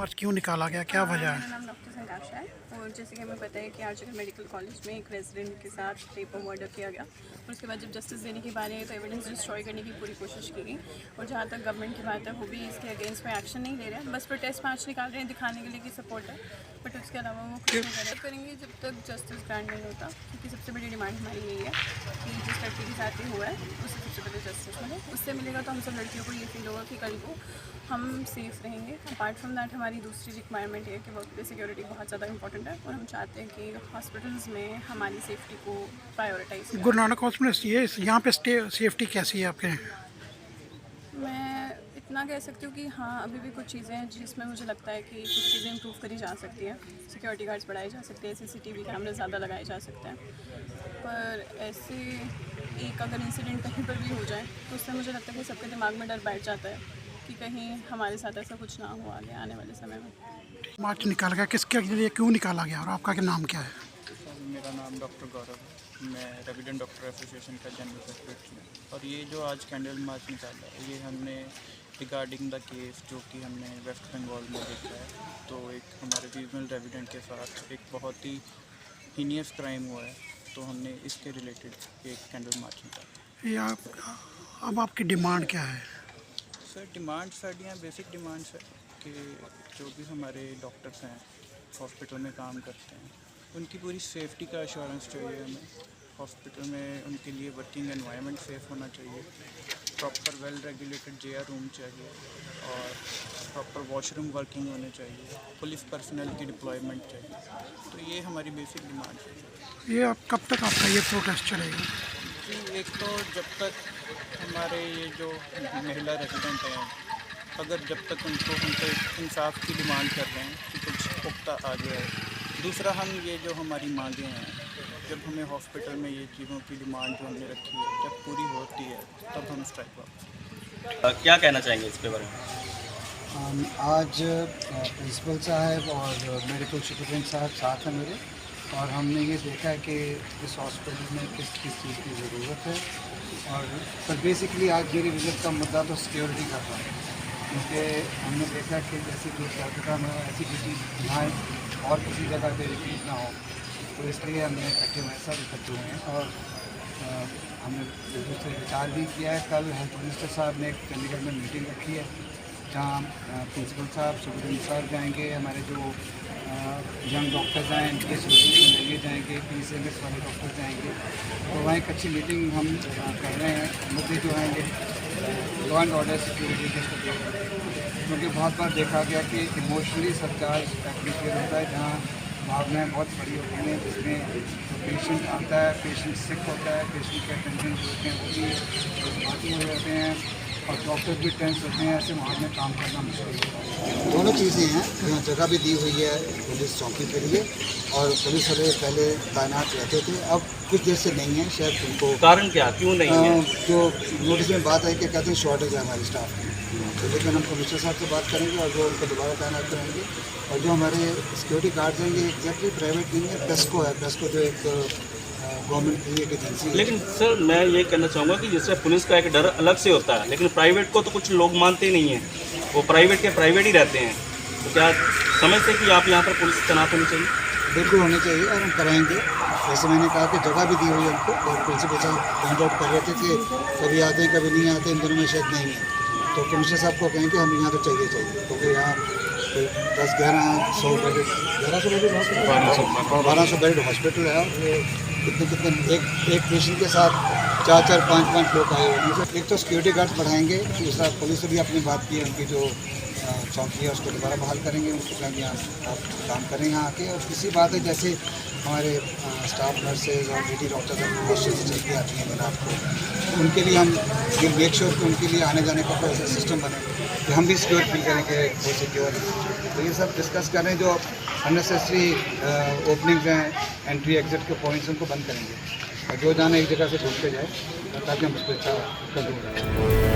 मार्च क्यों निकाला गया, क्या वजह है? मेरा नाम डॉक्टर संकाशा है और जैसे कि हमें पता है कि आरजीकर मेडिकल कॉलेज में एक रेजिडेंट के साथ रेप और मर्डर किया गया और उसके बाद जब जस्टिस देने की बारी आई तो एविडेंस डिस्ट्रॉय करने की पूरी कोशिश की गई। और जहाँ तक गवर्नमेंट की बात है वो भी इसके अगेंस्ट में एक्शन नहीं ले रहे हैं, बस प्रोटेस्ट मार्च निकाल रहे हैं दिखाने के लिए कि सपोर्ट है, बट उसके अलावा वो कुछ नहीं करेंगे जब तक जस्टिस ग्रांट नहीं होता। क्योंकि सबसे बड़ी डिमांड हमारी यही है कि जिस लड़की के साथ ही हुआ है उसे सबसे पहले जस्टिस मिले। उससे मिलेगा तो हम सब लड़कियों को ये फील होगा कि कल को हम सेफ़ रहेंगे। अपार्ट फ्रॉम दैट हमारी दूसरी रिक्वायरमेंट है कि वर्क प्लेस सिक्योरिटी बहुत ज़्यादा इंपॉर्टेंट है और हम चाहते हैं कि हॉस्पिटल्स में हमारी सेफ्टी को प्रायोरिटाइज करें। गुरु नानक हॉस्पिटल ये यहाँ पे सेफ्टी कैसी है आपके? मैं इतना कह सकती हूँ कि हाँ अभी भी कुछ चीज़ें हैं जिसमें मुझे लगता है कि कुछ चीज़ें इंप्रूव करी जा सकती हैं। सिक्योरिटी गार्ड्स बढ़ाए जा सकते हैं, CCTV कैमरे ज़्यादा लगाए जा सकते हैं, पर ऐसे एक अगर इंसिडेंट कहीं पर भी हो जाए तो उससे मुझे लगता है कि सबके दिमाग में डर बैठ जाता है कि कहीं हमारे साथ ऐसा कुछ ना हो आगे आने वाले समय में। मार्च निकाला गया किसके लिए, क्यों निकाला गया और आपका क्या नाम क्या है? मेरा नाम डॉक्टर गौरव है, मैं रेजिडेंट डॉक्टर एसोसिएशन का जनरल सेक्रेटरी हूँ। और ये जो आज कैंडल मार्च निकाला है ये हमने रिगार्डिंग द केस जो कि हमने वेस्ट बंगाल में देखा है, तो एक हमारे रीजनल रेजिडेंट के साथ एक बहुत ही हीनियस क्राइम हुआ है, तो हमने इसके रिलेटेड एक कैंडल मार्च निकाला। ये अब आपकी डिमांड क्या है? सर डिमांड साड़ियाँ बेसिक डिमांड्स है कि जो भी हमारे डॉक्टर्स हैं हॉस्पिटल में काम करते हैं उनकी पूरी सेफ्टी का एश्योरेंस चाहिए हमें। हॉस्पिटल में उनके लिए वर्किंग एनवायरनमेंट सेफ़ होना चाहिए, proper well regulated JR room चाहिए और प्रॉपर वॉशरूम वर्किंग होने चाहिए, पुलिस पर्सनल की डिप्लॉयमेंट चाहिए। तो ये हमारी बेसिक डिमांड है। ये आप कब तक आपका ये प्रोटेस्ट चलेगा? जी एक तो जब तक हमारे ये जो महिला रेजिडेंट हैं अगर जब तक उनको इंसाफ की डिमांड कर रहे हैं कि कुछ पुख्ता आ गया है। दूसरा हम ये जो हमारी मांगें हैं जब हमें हॉस्पिटल में ये चीज़ों की डिमांड जो हमने रखी है जब पूरी होती है तब हम स्ट्राइक वापस। क्या कहना चाहेंगे इसके बारे में? आज प्रिंसिपल साहब और मेडिकल सुपरिटेंडेंट साहब साथ हैं मेरे, और हमने ये देखा है कि इस हॉस्पिटल में किस किस चीज़ की ज़रूरत है। और पर बेसिकली आज मेरी विजिट का मुद्दा तो सिक्योरिटी का था, क्योंकि हमने देखा कि जैसे कि कलकत्ता में ऐसी किसी यहाँ और किसी जगह पे रिपीट ना हो, तो इसलिए हमने इकट्ठे वैसा इकट्ठे हुए हैं। और हमने एक दूसरे विचार भी किया है। कल हेल्थ मिनिस्टर साहब ने एक चंडीगढ़ में मीटिंग रखी है जहाँ प्रिंसिपल साहब सुपरिटेंडेंट साहब जाएंगे, हमारे जो यंग डॉक्टर्स हैं इनके सूचना लेके जाएंगे, PCMS वाले डॉक्टर जाएंगे। तो वहाँ एक अच्छी मीटिंग हम कर रहे हैं। मुद्दे जो हैं ये लॉ एंड ऑर्डर सिक्योरिटी के स्टडी, क्योंकि बहुत बार देखा गया कि इमोशनली सरकार एप्लीकेट होता है जहाँ भावनाएँ बहुत बड़ी होती हैं, जिसमें पेशेंट आता है, पेशेंट सिक होता है, पेशेंट के अटेंडेंट होते हैं वो भी बाकी हो जाते हैं और डॉक्टर भी टेंस होते हैं, ऐसे वहाँ में काम करना मुश्किल होता है। दोनों चीज़ें हैं, यहाँ जगह भी दी हुई है पुलिस चौकी के लिए और पुलिस वाले पहले तैनात रहते थे, अब कुछ देर से नहीं है। शायद उनको कारण क्या, क्यों नहीं है? जो नोटिस में बात आई कि कहते हैं शॉर्टेज है हमारे स्टाफ की, तो लेकिन हम कमिश्नर साहब से बात करेंगे और जो उनको दोबारा तैनात करेंगे। और जो हमारे सिक्योरिटी गार्ड्स हैं ये एग्जैक्टली प्राइवेट नहीं है, पेस्को है। पेस्को जो एक गवर्नमेंट की एक एजेंसी है। लेकिन सर मैं ये कहना चाहूँगा कि जैसे पुलिस का एक डर अलग से होता है, लेकिन प्राइवेट को तो कुछ लोग मानते ही नहीं हैं, वो प्राइवेट के प्राइवेट ही रहते हैं। तो क्या समझते हैं कि आप यहाँ पर पुलिस तैनात होनी चाहिए? बिल्कुल होनी चाहिए और हम कराएंगे। जैसे मैंने कहा कि जगह भी दी हुई है उनको, और प्रिंसिपल साहब पॉइंट आउट कर रहे थे कि कभी आते हैं कभी नहीं आते, इन दिनों में शायद नहीं है। तो कमिश्नर साहब को कहेंगे हम यहाँ तो चाहिए, क्योंकि यहाँ 10-1100 बेड 1200 बेड हॉस्पिटल है। कितने एक पेशेंट के साथ 4-4, 5-5 लोग आए हुए हैं। एक तो सिक्योरिटी गार्ड्स बढ़ाएंगे, दूसरा पुलिस से भी अपनी बात की है, उनकी जो चौकी है उसको दोबारा बहाल करेंगे, उनको कहेंगे यहाँ आप काम करें यहाँ आके। और किसी बात है जैसे हमारे स्टाफ नर्सेज और लेडी डॉक्टर्स हॉस्टल से चलती आती हैं रात को, उनके लिए हम ये मेक श्योर कि उनके लिए आने जाने का कोई ऐसा सिस्टम बने कि हम भी सिक्योर फील करें कि वो सिक्योर है। तो ये सब डिस्कस कर रहे हैं। जो अननेसेसरी ओपनिंग्स हैं, एंट्री एग्जिट के पॉइंट्स, उनको बंद करेंगे और जो जाना एक जगह से ढूंढते जाए ताकि हम उसको अच्छा कर दें।